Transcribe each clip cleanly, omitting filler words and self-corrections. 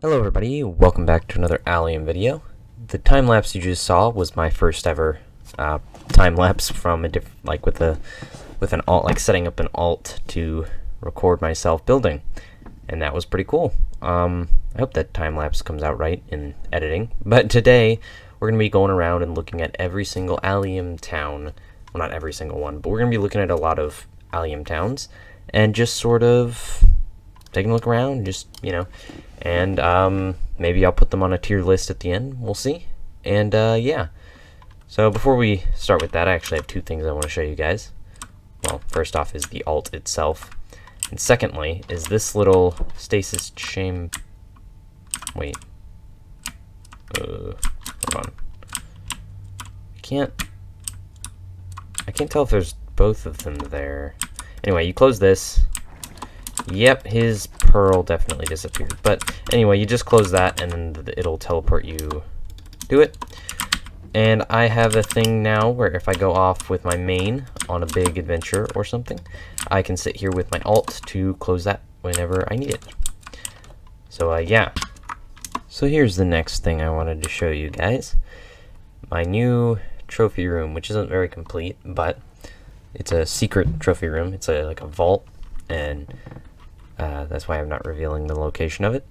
Hello everybody, welcome back to another Allium video. The time lapse you just saw was my first ever time lapse from a with an alt, like setting up an alt to record myself building, and that was pretty cool. I hope that time lapse comes out right in editing. But today we're going to be going around and looking at every single Allium town. Well, not every single one, but we're going to be looking at a lot of Allium towns and just sort of taking a look around, just, you know, and maybe I'll put them on a tier list at the end. We'll see. And yeah. So before we start with that, I actually have two things I want to show you guys. Well, first off is the alt itself, and secondly is this little stasis chamber. Wait. Hold on. I can't tell if there's both of them there. Anyway, you close this. Yep, his pearl definitely disappeared. But anyway, you just close that and then it'll teleport you to it. And I have a thing now where if I go off with my main on a big adventure or something, I can sit here with my alt to close that whenever I need it. So yeah. So here's the next thing I wanted to show you guys. My new trophy room, which isn't very complete, but it's a secret trophy room. It's like a vault, and that's why I'm not revealing the location of it.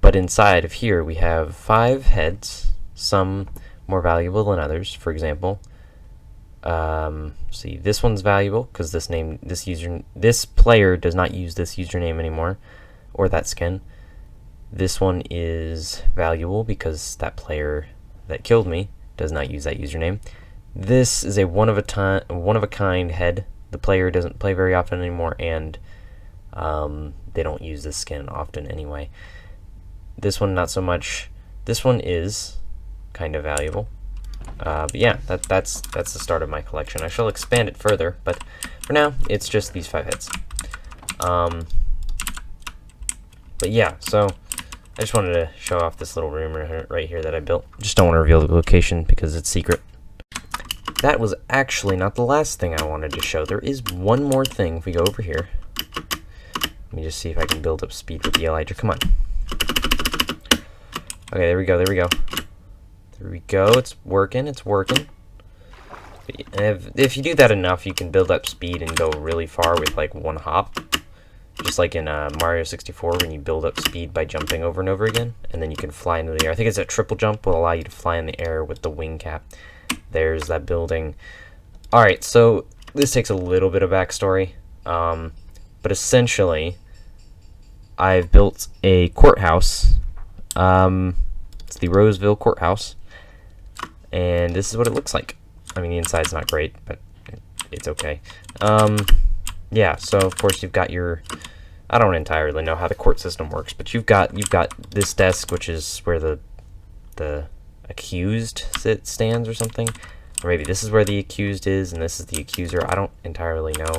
But inside of here we have 5 heads, some more valuable than others. For example, see, this one's valuable because this player does not use this username anymore, or that skin. This one is valuable because that player that killed me does not use that username. This is a one of a kind head. The player doesn't play very often anymore, and they don't use this skin often anyway. This one not so much. This one is kind of valuable. But yeah, that's the start of my collection. I shall expand it further, but for now it's just these 5 heads. But yeah, so I just wanted to show off this little room right here that I built. Just don't want to reveal the location because it's secret. That was actually not the last thing I wanted to show. There is one more thing. If we go over here, let me just see if I can build up speed with the Elijah. Come on. Okay, there we go. There we go. There we go. It's working. It's working. If you do that enough, you can build up speed and go really far with like one hop. Just like in Mario 64 when you build up speed by jumping over and over again, and then you can fly into the air. I think it's a triple jump will allow you to fly in the air with the wing cap. There's that building. Alright, so this takes a little bit of backstory, but essentially I've built a courthouse. It's the Roseville Courthouse, and this is what it looks like. I mean, the inside's not great, but it's okay. yeah, so of course you've got your, I don't entirely know how the court system works, but you've got this desk, which is where the accused stands or something, or maybe this is where the accused is and this is the accuser. I don't entirely know.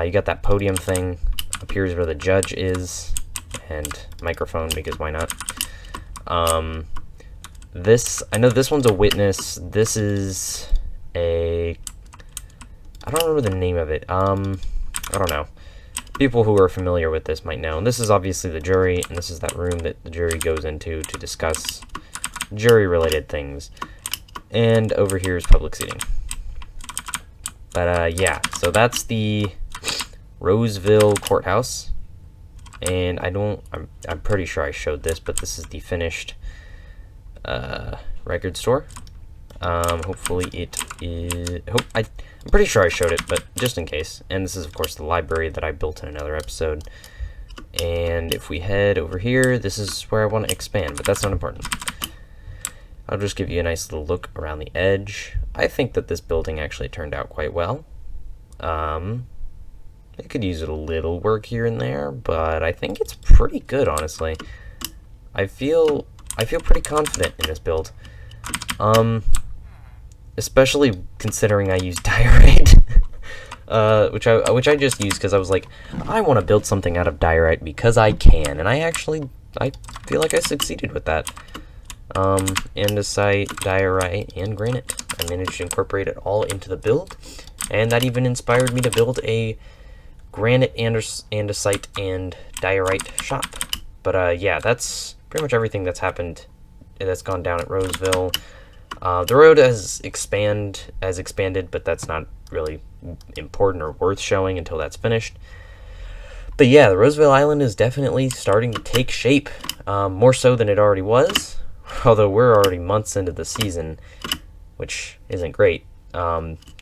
You got that podium thing up here is where the judge is, and microphone, because why not? This, I know this one's a witness. This is a, I don't remember the name of it. I don't know. People who are familiar with this might know. And this is obviously the jury, and this is that room that the jury goes into to discuss jury-related things. And over here is public seating. But yeah, so that's the Roseville Courthouse. And I'm pretty sure I showed this, but this is the finished record store. Hopefully it is, I'm pretty sure I showed it, but just in case. And this is of course the library that I built in another episode. And if we head over here, this is where I want to expand, but that's not important. I'll just give you a nice little look around the edge. I think that this building actually turned out quite well. It could use a little work here and there, but I think it's pretty good, honestly. I feel pretty confident in this build. Especially considering I use diorite, which I just used because I was like, I want to build something out of diorite because I can, and I feel like I succeeded with that. Andesite, diorite, and granite. I managed to incorporate it all into the build, and that even inspired me to build a granite, andesite, and diorite shop. But yeah, that's pretty much everything that's happened, that's gone down at Roseville. The road has expanded, but that's not really important or worth showing until that's finished. But yeah, the Roseville Island is definitely starting to take shape, more so than it already was, although we're already months into the season, which isn't great,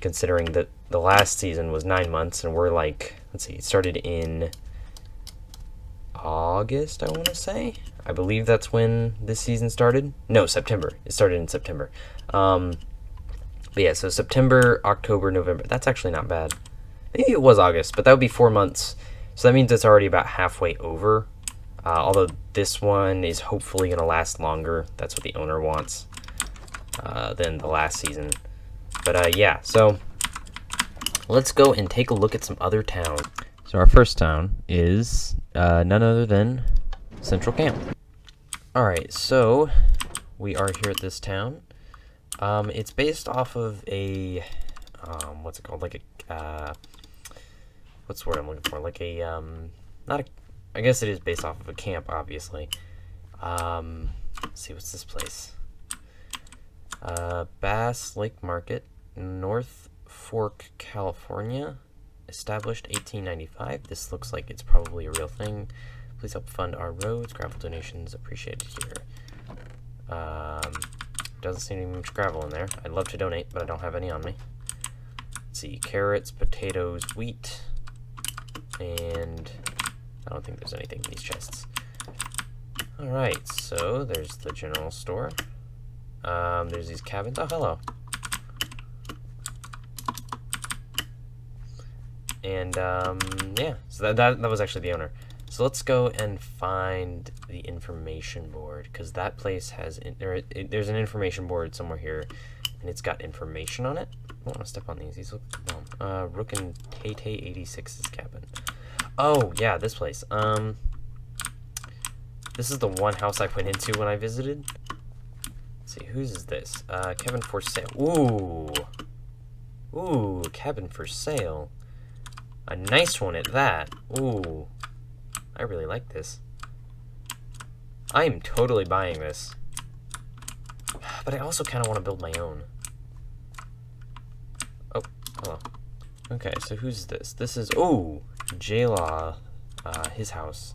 considering that the last season was 9 months, and we're like, let's see, it started in August, I want to say. I believe that's when this season started. No, September. It started in September. But yeah, so September, October, November. That's actually not bad. Maybe it was August, but that would be 4 months. So that means it's already about halfway over. Although this one is hopefully going to last longer. That's what the owner wants than the last season. But yeah, so let's go and take a look at some other towns. So our first town is none other than Central Camp. Alright, so we are here at this town. It's based off of a, what's it called? Like a, what's the word I'm looking for? Like a, not a, I guess it is based off of a camp, obviously. Let's see, what's this place? Bass Lake Market, North Fork, California. Established 1895. This looks like it's probably a real thing. Please help fund our roads. Gravel donations appreciated here. Doesn't seem to be much gravel in there. I'd love to donate, but I don't have any on me. Let's see, carrots, potatoes, wheat, and I don't think there's anything in these chests. Alright, so there's the general store. There's these cabins. Oh, hello. And yeah, so that was actually the owner. So let's go and find the information board, because that place has there's an information board somewhere here, and it's got information on it. I don't want to step on these. These look dumb. Rook and Tay 86's cabin. Oh yeah, this place. This is the one house I went into when I visited. Let's see, whose is this? Cabin for sale. Ooh, cabin for sale. A nice one at that. Ooh, I really like this. I am totally buying this. But I also kind of want to build my own. Oh, hello. Okay, so who's this? This is, ooh, J-Law, his house.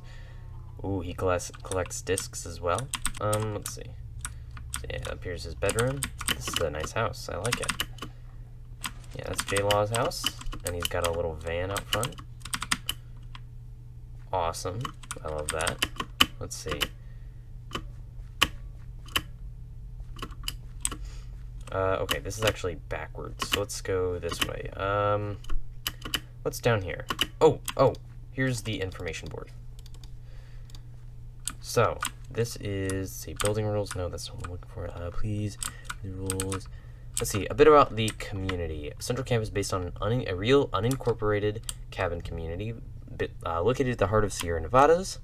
Ooh, he collects discs as well. Let's see. So yeah, up here's his bedroom. This is a nice house. I like it. Yeah, that's J-Law's house. And he's got a little van out front. Awesome. I love that. Let's see. Okay, this is actually backwards. So let's go this way. What's down here? Oh, here's the information board. So, this is, see, building rules. No, that's not what I'm looking for. Please, the rules. Let's see, a bit about the community. Central Camp is based on a real unincorporated cabin community located at the heart of Sierra Nevadas.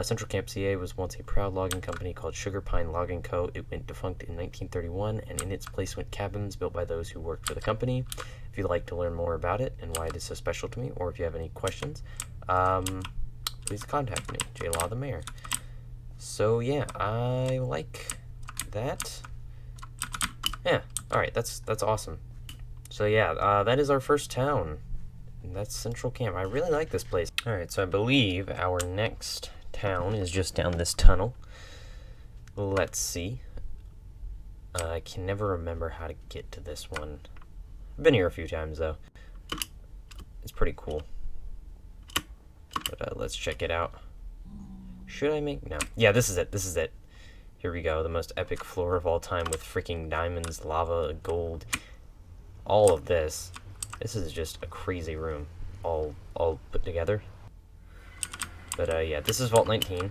Central Camp CA was once a proud logging company called Sugar Pine Logging Co. It went defunct in 1931, and in its place went cabins built by those who worked for the company. If you'd like to learn more about it and why it is so special to me, or if you have any questions, please contact me, J. Law the Mayor. So yeah, I like that. Yeah, alright, that's awesome. So yeah, that is our first town. And that's Central Camp. I really like this place. Alright, so I believe our next town is just down this tunnel. Let's see. I can never remember how to get to this one. I've been here a few times though. It's pretty cool. But let's check it out. Should I make... No. Yeah, this is it. This is it. Here we go. The most epic floor of all time with freaking diamonds, lava, gold. All of this. This is just a crazy room. All put together. But yeah, this is Vault 19.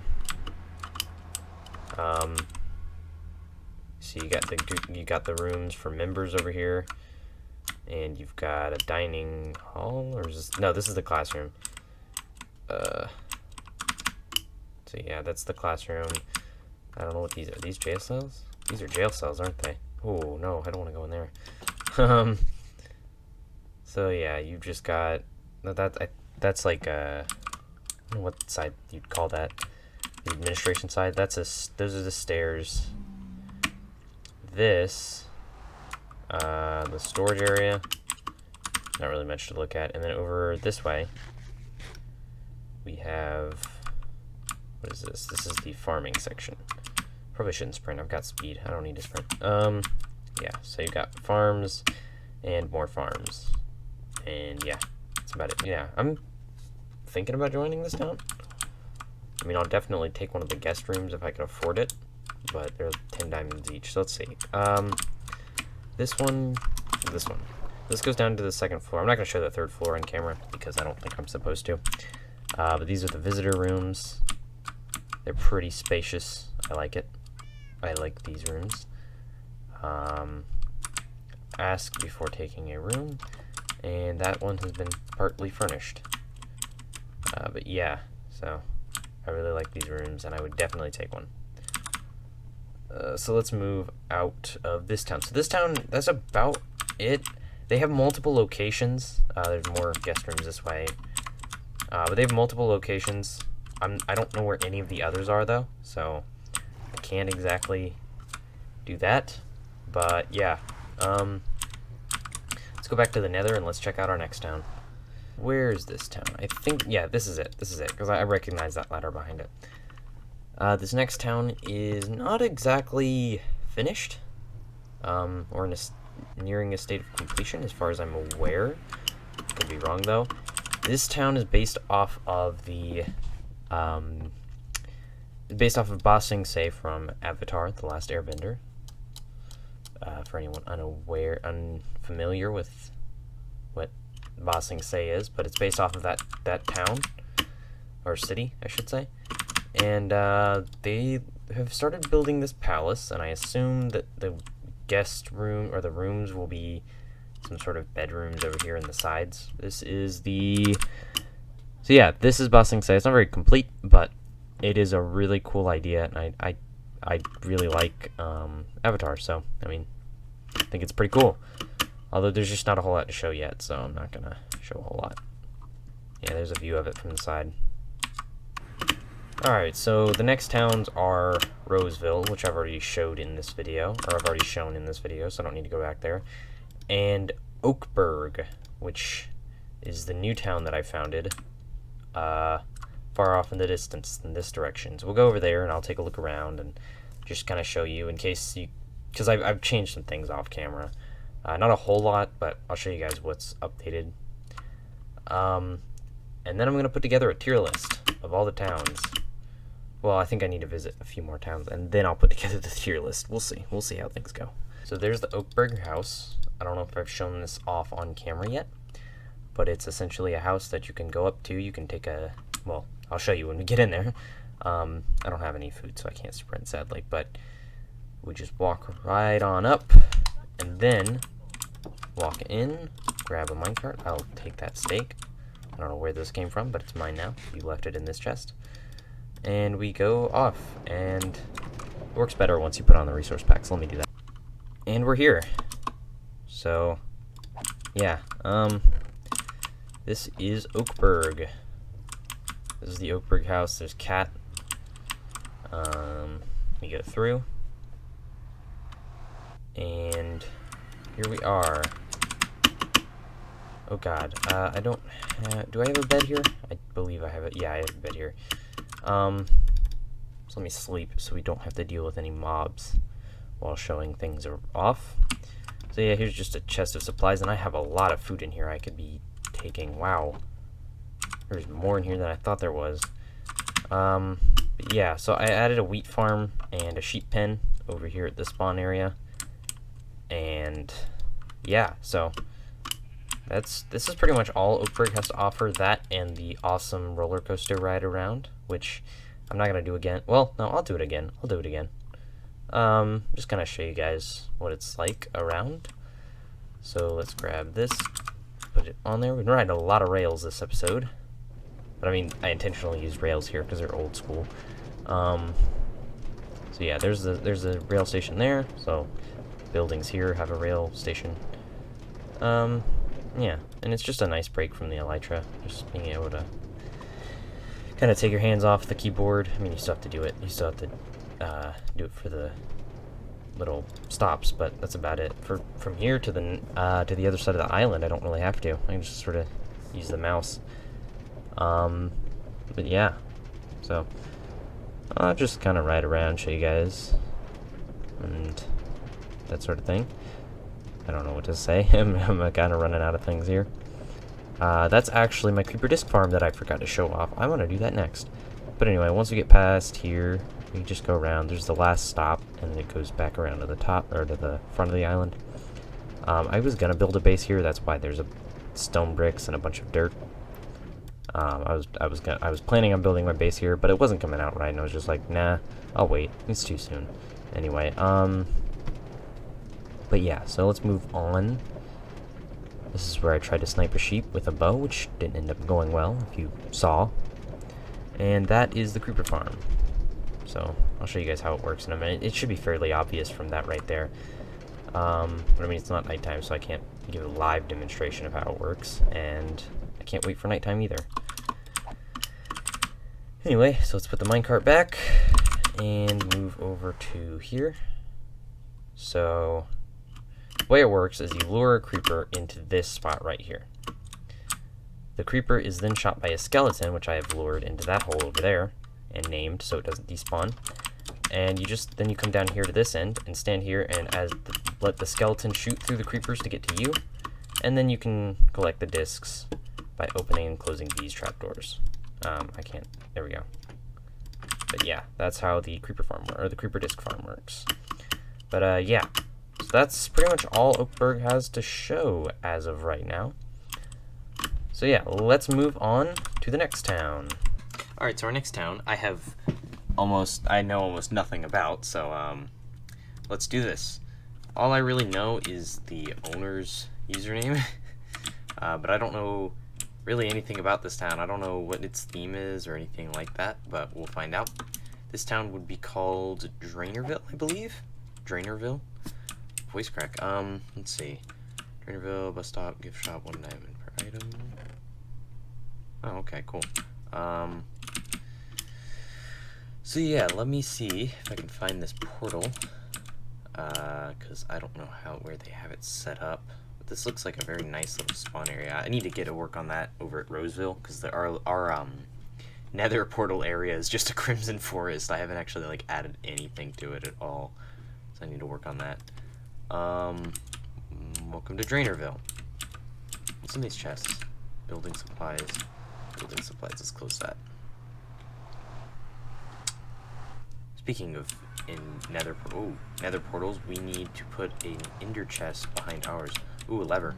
So you got the rooms for members over here. And you've got a dining hall, or is this... No, this is the classroom. So yeah, that's the classroom. I don't know what these are. These jail cells? These are jail cells, aren't they? Oh no, I don't want to go in there. So yeah, you've just got that's like I don't know what side you'd call that. The administration side. Those are the stairs. This, the storage area. Not really much to look at. And then over this way, we have, what is this? This is the farming section. Probably shouldn't sprint. I've got speed. I don't need to sprint. Yeah. So you've got farms and more farms. And yeah, that's about it. Yeah, I'm thinking about joining this town. I mean, I'll definitely take one of the guest rooms if I can afford it, but they're 10 diamonds each. So let's see. This one. This goes down to the second floor. I'm not going to show the third floor on camera because I don't think I'm supposed to. But these are the visitor rooms. They're pretty spacious. I like it. I like these rooms. Ask before taking a room. And that one has been partly furnished. But yeah, so I really like these rooms, and I would definitely take one. So let's move out of this town. So this town, that's about it. They have multiple locations. There's more guest rooms this way. But they have multiple locations. I don't know where any of the others are, though, so I can't exactly do that. But yeah, let's go back to the Nether and let's check out our next town. Where is this town? I think, yeah, this is it. This is it, because I recognize that ladder behind it. This next town is not exactly finished, or nearing a state of completion, as far as I'm aware. Could be wrong, though. This town is based off of the, Ba Sing Se from Avatar: The Last Airbender. For anyone unfamiliar with what Ba Sing Se is, but it's based off of that town, or city, I should say. And they have started building this palace, and I assume that the guest room, or the rooms, will be some sort of bedrooms over here in the sides. This is so yeah, this is Ba Sing Se. It's not very complete, but it is a really cool idea, and I really like Avatar, so I mean, I think it's pretty cool. Although there's just not a whole lot to show yet, so I'm not gonna show a whole lot. Yeah, there's a view of it from the side. Alright, so the next towns are Roseville, which I've already showed in this video, or I've already shown in this video, so I don't need to go back there. And Oakburg, which is the new town that I founded, far off in the distance in this direction. So we'll go over there and I'll take a look around and just kind of show you in case you, because I've changed some things off camera. Not a whole lot, but I'll show you guys what's updated. And then I'm going to put together a tier list of all the towns. Well, I think I need to visit a few more towns, and then I'll put together the tier list. We'll see. We'll see how things go. So there's the Oakburg house. I don't know if I've shown this off on camera yet, but it's essentially a house that you can go up to. You can take a, well, I'll show you when we get in there. I don't have any food, so I can't sprint, sadly, but we just walk right on up, and then walk in, grab a minecart. I'll take that steak. I don't know where this came from, but it's mine now. You left it in this chest. And we go off, and it works better once you put on the resource pack, so let me do that. And we're here. So, yeah, this is Oakburg. This is the Oakburg house. There's Cat. We go through, and here we are. Oh god, I don't, do I have a bed here? I believe I have it. Yeah, I have a bed here. So let me sleep so we don't have to deal with any mobs while showing things are off. So yeah, here's just a chest of supplies, and I have a lot of food in here I could be taking. Wow. There's more in here than I thought there was. But yeah, so I added a wheat farm and a sheep pen over here at the spawn area. And yeah, so this is pretty much all Oakburg has to offer. That and the awesome roller coaster ride around, which I'm not gonna do again. Well, no, I'll do it again. I'll do it again. Just gonna show you guys what it's like around. So let's grab this, put it on there. We're gonna ride a lot of rails this episode, but I mean, I intentionally used rails here because they're old school. So yeah, there's a rail station there. So buildings here have a rail station. Yeah, and it's just a nice break from the Elytra, just being able to kind of take your hands off the keyboard. I mean, you still have to do it. You still have to do it for the little stops, but that's about it. From here to the other side of the island, I don't really have to. I can just sort of use the mouse. But yeah, so I'll just kind of ride around, show you guys, and that sort of thing. I don't know what to say. I'm kind of running out of things here. That's actually my creeper disc farm that I forgot to show off. I want to do that next. But anyway, once we get past here, we just go around. There's the last stop, and it goes back around to the top, or to the front of the island. I was gonna build a base here. That's why there's a stone bricks and a bunch of dirt. I was planning on building my base here, but it wasn't coming out right, and I was just like, nah, I'll wait. It's too soon. Anyway, but yeah, so let's move on. This is where I tried to snipe a sheep with a bow, which didn't end up going well, if you saw. And that is the creeper farm. So I'll show you guys how it works in a minute. It should be fairly obvious from that right there. But I mean, it's not nighttime, so I can't give a live demonstration of how it works, and I can't wait for nighttime either. Anyway, so let's put the minecart back and move over to here. So the way it works is you lure a creeper into this spot right here. The creeper is then shot by a skeleton, which I have lured into that hole over there and named so it doesn't despawn. And then you come down here to this end and stand here and let the skeleton shoot through the creepers to get to you. And then you can collect the discs by opening and closing these trapdoors. I can't. There we go. But yeah, that's how the creeper farm or the creeper disc farm works. But yeah, so that's pretty much all Oakburg has to show as of right now. So yeah, let's move on to the next town. All right, so our next town, I know almost nothing about. So let's do this. All I really know is the owner's username, but I don't know really anything about this town. I don't know what its theme is or anything like that, but we'll find out. This town would be called Drainerville, I believe. Drainerville. Voice crack. Let's see. Drainerville, bus stop, gift shop, 1 diamond per item. Oh, okay, cool. So yeah, let me see if I can find this portal. Because I don't know where they have it set up. But this looks like a very nice little spawn area. I need to get to work on that over at Roseville, because our nether portal area is just a crimson forest. I haven't actually like added anything to it at all. So I need to work on that. Welcome to Drainerville. What's in these chests? Building supplies. Building supplies, let's close that. Speaking of nether portals, we need to put an ender chest behind ours. Ooh, a lever.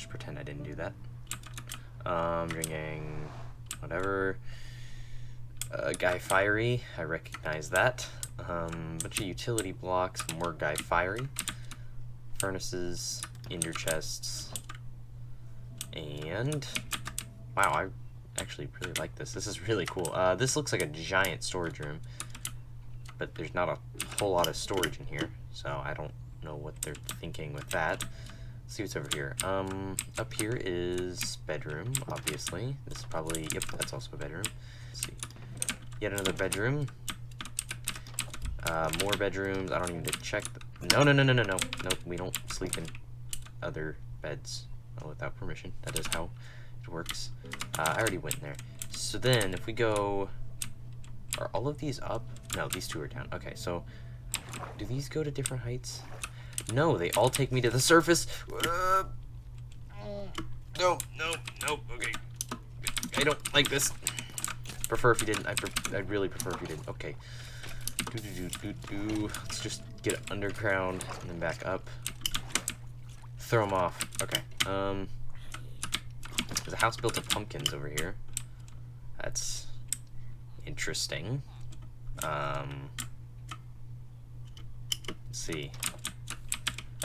just pretend I didn't do that. Drinking whatever. Guy Fiery, I recognize that. Bunch of utility blocks, more Guy Fiery. Furnaces, ender chests, and wow, I actually really like this. This is really cool. This looks like a giant storage room, but there's not a whole lot of storage in here, so I don't know what they're thinking with that. Let's see what's over here. Up here is bedroom, obviously. This is probably, yep, that's also a bedroom. Let's see. Yet another bedroom. More bedrooms. I don't even need to check. No. Nope, we don't sleep in other beds without permission. That is how it works. I already went in there. So then, if we go... Are all of these up? No, these two are down. Okay, so... Do these go to different heights? No, they all take me to the surface. No, okay. I don't like this. Prefer if you didn't. I'd really prefer if you didn't. Okay. Let's just get underground and then back up. Throw them off. Okay. There's a house built of pumpkins over here. That's interesting. Let's see.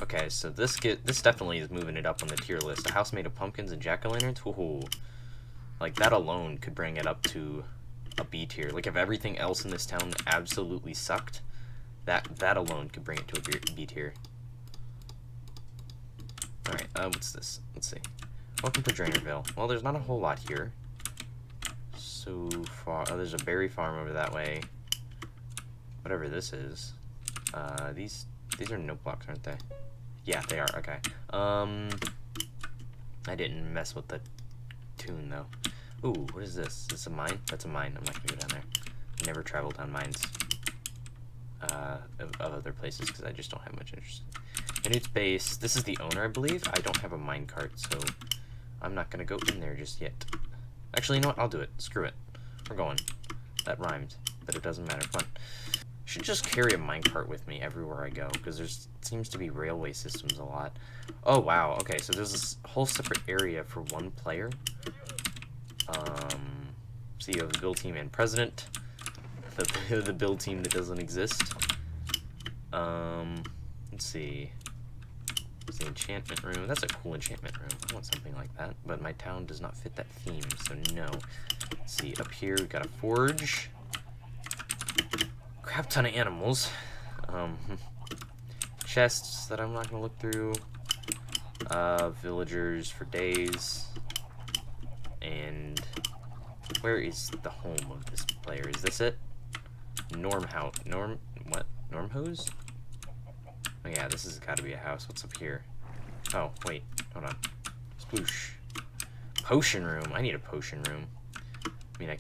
Okay, so this definitely is moving it up on the tier list. A house made of pumpkins and jack-o'-lanterns. Ooh. Like, that alone could bring it up to a B tier. Like, if everything else in this town absolutely sucked, that alone could bring it to a B tier. Alright, what's this? Let's see. Welcome to Drainerville. Well, there's not a whole lot here. So far. Oh, there's a berry farm over that way. Whatever this is. These are note blocks, aren't they? Yeah, they are. Okay. I didn't mess with the tune, though. Ooh, what is this? Is this a mine? That's a mine. I'm not gonna go down there. I never travel down mines of other places because I just don't have much interest. Minute's base. This is the owner, I believe. I don't have a minecart, so I'm not gonna go in there just yet. Actually, you know what? I'll do it. Screw it. We're going. That rhymed, but it doesn't matter. Fun. I should just carry a minecart with me everywhere I go because there's seems to be railway systems a lot. Oh wow. Okay, so there's this whole separate area for one player. CEO of the build team and president. The build team that doesn't exist. Let's see. There's the enchantment room. That's a cool enchantment room. I want something like that, but my town does not fit that theme, so no. Let's see. Up here we've got a forge. Crap ton of animals. Chests that I'm not gonna look through. Villagers for days. And where is the home of this player? Is this it? Normhose? Oh yeah, this has got to be a house. What's up here? Oh, wait. Hold on. Sploosh. Potion room. I need a potion room. I mean, I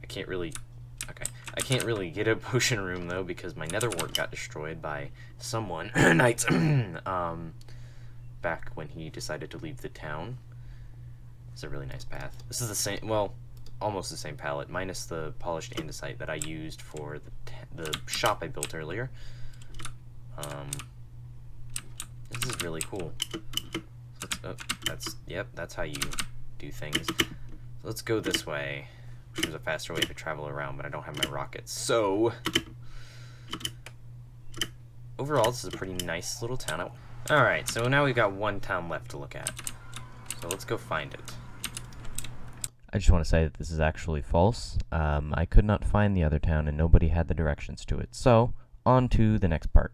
can't really... Okay. I can't really get a potion room, though, because my nether wart got destroyed by someone. Knights. Back when he decided to leave the town. It's a really nice path. This is the same... Well... almost the same palette, minus the polished andesite that I used for the shop I built earlier. This is really cool. That's how you do things. So let's go this way, which is a faster way to travel around, but I don't have my rockets. So, overall, this is a pretty nice little town. Alright, so now we've got one town left to look at. So let's go find it. I just want to say that this is actually false. I could not find the other town and nobody had the directions to it. So, on to the next part.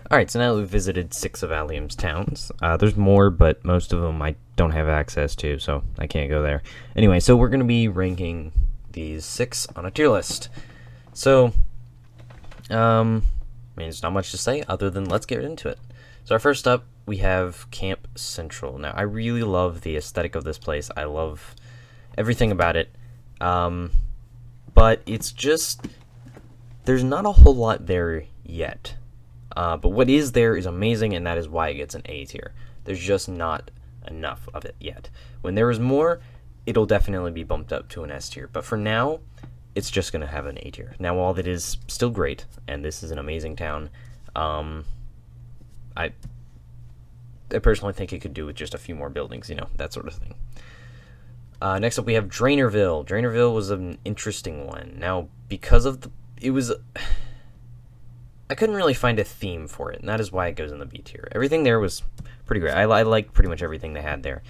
Alright, so now that we've visited 6 of Allium's towns. There's more, but most of them I don't have access to, so I can't go there. Anyway, so we're going to be ranking these 6 on a tier list. So, I mean, there's not much to say other than let's get into it. So our first up, we have Camp Central. Now, I really love the aesthetic of this place. I love everything about it, but it's just, there's not a whole lot there yet, but what is there is amazing, and that is why it gets an A tier. There's just not enough of it yet. When there is more, it'll definitely be bumped up to an S tier, but for now, it's just going to have an A tier. Now, while that is still great, and this is an amazing town, personally think it could do with just a few more buildings, that sort of thing. Next up, we have Drainerville. Drainerville was an interesting one. Now, because of I couldn't really find a theme for it, and that is why it goes in the B tier. Everything there was pretty great. I liked pretty much everything they had there.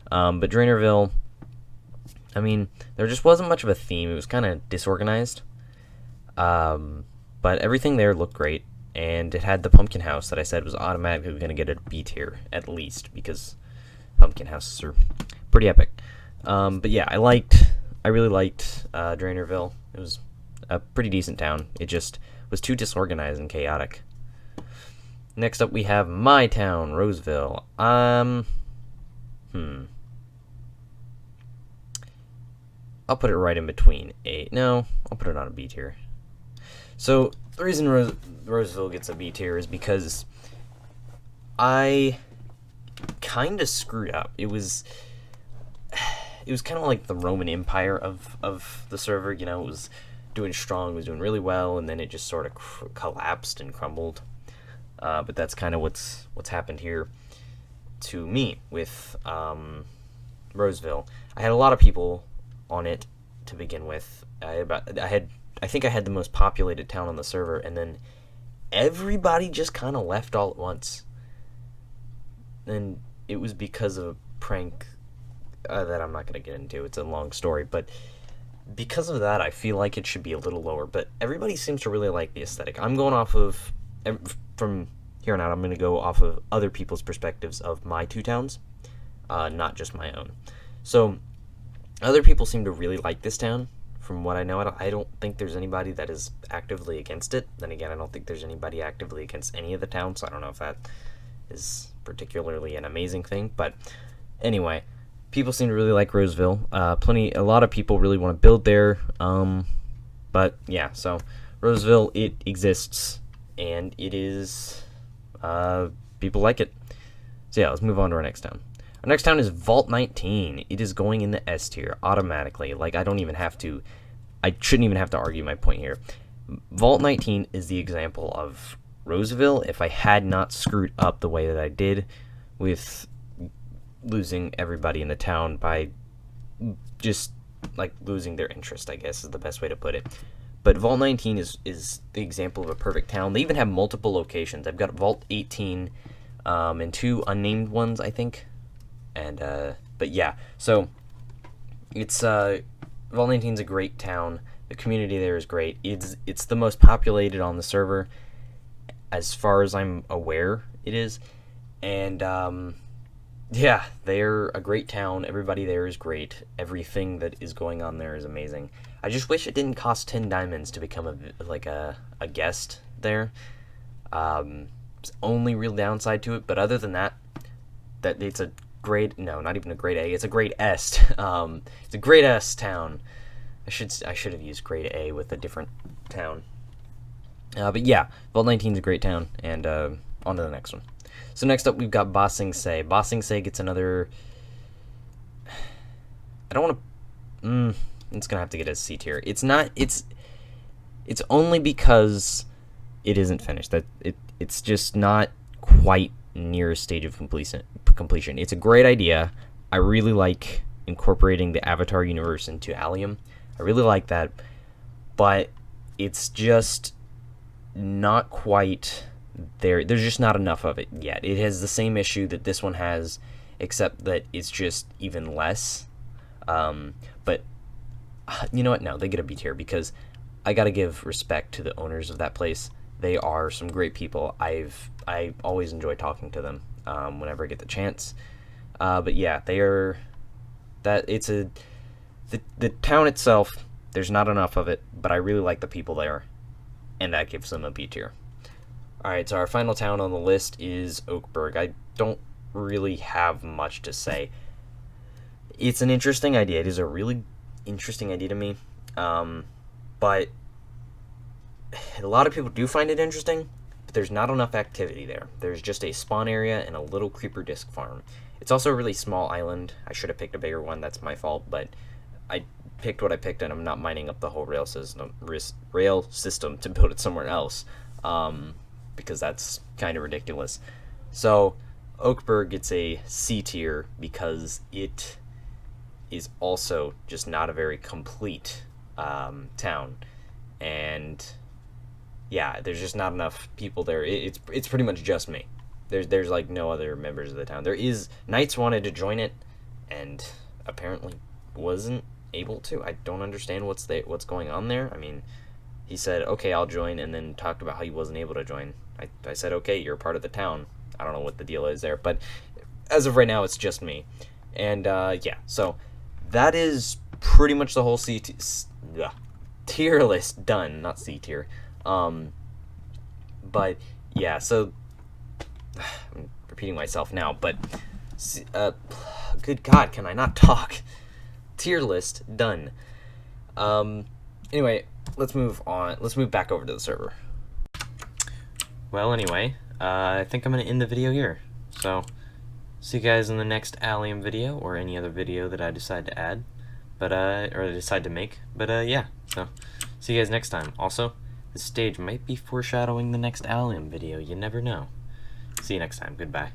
But Drainerville, I mean, there just wasn't much of a theme. It was kind of disorganized. But everything there looked great, and it had the pumpkin house that I said was automatically going to get a B tier, at least, because pumpkin houses are pretty epic. But yeah, I really liked Drainerville. It was a pretty decent town. It just was too disorganized and chaotic. Next up, we have my town, Roseville. I'll put it right in between A. No, I'll put it on a B tier. So the reason Roseville gets a B tier is because I kind of screwed up. It was kind of like the Roman Empire of the server. It was doing strong, it was doing really well, and then it just sort of collapsed and crumbled. But that's kind of what's happened here to me with Roseville. I had a lot of people on it to begin with. I think I had the most populated town on the server, and then everybody just kind of left all at once. And it was because of a prank that I'm not going to get into. It's a long story, but because of that, I feel like it should be a little lower. But everybody seems to really like the aesthetic. I'm going off of, from here on out, I'm going to go off of other people's perspectives of my two towns, not just my own. So other people seem to really like this town. From what I know, I don't think there's anybody that is actively against it. Then again, I don't think there's anybody actively against any of the towns, so I don't know if that is particularly an amazing thing. But anyway, people seem to really like Roseville. A lot of people really want to build there. But yeah, so Roseville, it exists, and it is, people like it. So yeah, let's move on to our next town. Our next town is Vault 19. It is going in the S tier automatically. Like, I shouldn't even have to argue my point here. Vault 19 is the example of Roseville if I had not screwed up the way that I did with losing everybody in the town by just, like, losing their interest, I guess is the best way to put it. But Vault 19 is the example of a perfect town. They even have multiple locations. I've got Vault 18 and 2 unnamed ones, I think. And but yeah, so it's Vault 19's a great town. The community there is great. It's the most populated on the server, as far as I'm aware. It is, and yeah, they're a great town. Everybody there is great. Everything that is going on there is amazing. I just wish it didn't cost 10 diamonds to become a guest there. It's only real downside to it, but other than that it's a grade, no, not even a grade A. It's a grade S. It's a grade S town. I should have used grade A with a different town. But yeah, Vault 19 is a great town, and on to the next one. So next up, we've got Ba Sing Se. Ba Sing Se gets another. I don't want to. It's gonna have to get a C tier. It's not. It's only because it isn't finished. It's just not quite near a stage of completion. It's a great idea. I really like incorporating the Avatar universe into Allium. I really like that, but it's just not quite there. There's just not enough of it yet. It has the same issue that this one has, except that it's just even less. But you know what? No, they get a B tier because I gotta give respect to the owners of that place. They are some great people. I always enjoy talking to them whenever I get the chance. But yeah, they are. The town itself, there's not enough of it, but I really like the people there, and that gives them a B tier. Alright, so our final town on the list is Oakburg. I don't really have much to say. It's an interesting idea. It is a really interesting idea to me, but a lot of people do find it interesting, but there's not enough activity there. There's just a spawn area and a little creeper disc farm. It's also a really small island. I should have picked a bigger one. That's my fault, but I picked what I picked, and I'm not mining up the whole rail system to build it somewhere else, because that's kind of ridiculous. So Oakburg gets a C tier because it is also just not a very complete town, and yeah, there's just not enough people there. It's pretty much just me. There's like no other members of the town. There is Knights wanted to join it, and apparently wasn't able to. I don't understand what's going on there. I mean, he said okay, I'll join, and then talked about how he wasn't able to join. I said okay, you're a part of the town. I don't know what the deal is there, but as of right now, it's just me, and yeah. So that is pretty much the whole tier list done. Not C tier. But yeah, so I'm repeating myself now, but good God, can I not talk? Tier list done. Anyway, let's move on. Let's move back over to the server. Well, anyway, I think I'm gonna end the video here. So, see you guys in the next Allium video or any other video that I decide to add, but or decide to make. But yeah, so see you guys next time. Also, this stage might be foreshadowing the next Allium video. You never know. See you next time. Goodbye.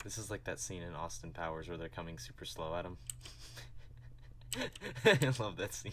This is like that scene in Austin Powers where they're coming super slow at him. I love that scene.